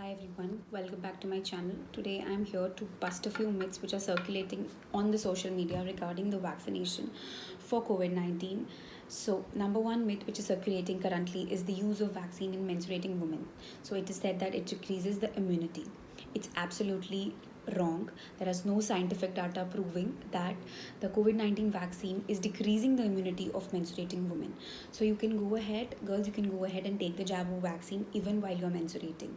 Hi everyone, welcome back to my channel. Today I'm here to bust a few myths which are circulating on the social media regarding the vaccination for COVID-19. So, number one myth which is circulating currently is the use of vaccine in menstruating women. So, it is said that it decreases the immunity. It's absolutely wrong. There is no scientific data proving that the COVID 19 vaccine is decreasing the immunity of menstruating women. So, you can go ahead, girls, you can go ahead and take the Jabo vaccine even while you're menstruating,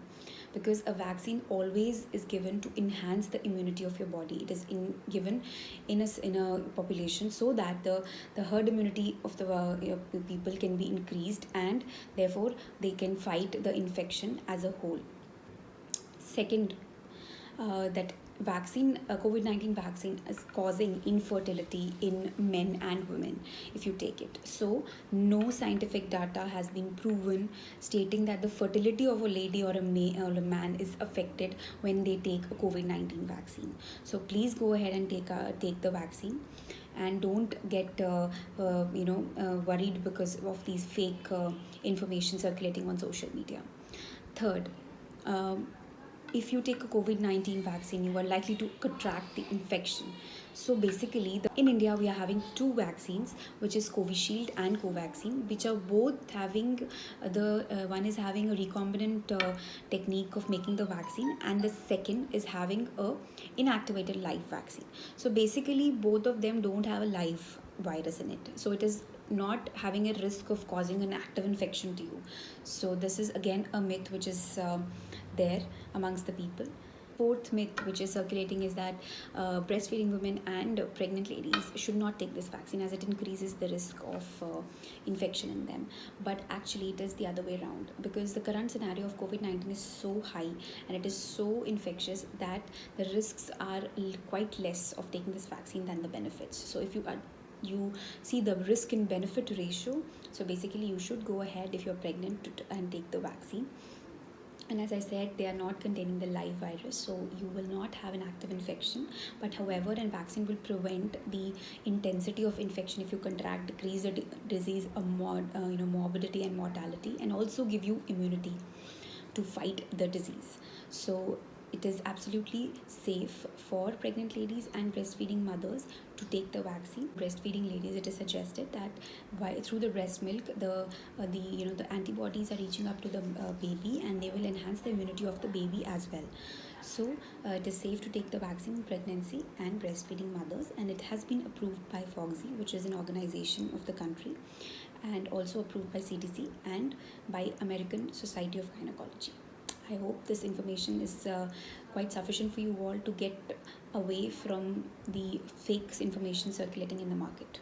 because a vaccine always is given to enhance the immunity of your body. It is given in a population so that the herd immunity of the people can be increased, and therefore they can fight the infection as a whole. Second, that vaccine COVID-19 vaccine is causing infertility in men and women if you take it. So no scientific data has been proven stating that the fertility of a lady or a man is affected when they take a COVID-19 vaccine. So please go ahead and take the vaccine, and don't get worried because of these fake information circulating on social media. Third, um, if you take a COVID-19 vaccine, you are likely to contract the infection. So basically, in India, we are having two vaccines, which is Covishield and Covaxin, which are both having the one is having a recombinant technique of making the vaccine, and the second is having a inactivated live vaccine. So basically, both of them don't have a live virus in it. So it is not having a risk of causing an active infection to you. So this is again a myth which is there amongst the people. Fourth myth which is circulating is that breastfeeding women and pregnant ladies should not take this vaccine as it increases the risk of infection in them. But actually, it is the other way around, because the current scenario of COVID-19 is so high and it is so infectious that the risks are quite less of taking this vaccine than the benefits. So if you see the risk and benefit ratio, so basically you should go ahead if you're pregnant and take the vaccine. And as I said, they are not containing the live virus, so you will not have an active infection. But however, a vaccine will prevent the intensity of infection if you contract, decrease the disease, morbidity and mortality, and also give you immunity to fight the disease. So it is absolutely safe for pregnant ladies and breastfeeding mothers to take the vaccine. Breastfeeding ladies, it is suggested that through the breast milk, the antibodies are reaching up to the baby, and they will enhance the immunity of the baby as well. So it is safe to take the vaccine in pregnancy and breastfeeding mothers, and it has been approved by FOGSI, which is an organization of the country, and also approved by CDC and by American Society of Gynecology. I hope this information is quite sufficient for you all to get away from the fake information circulating in the market.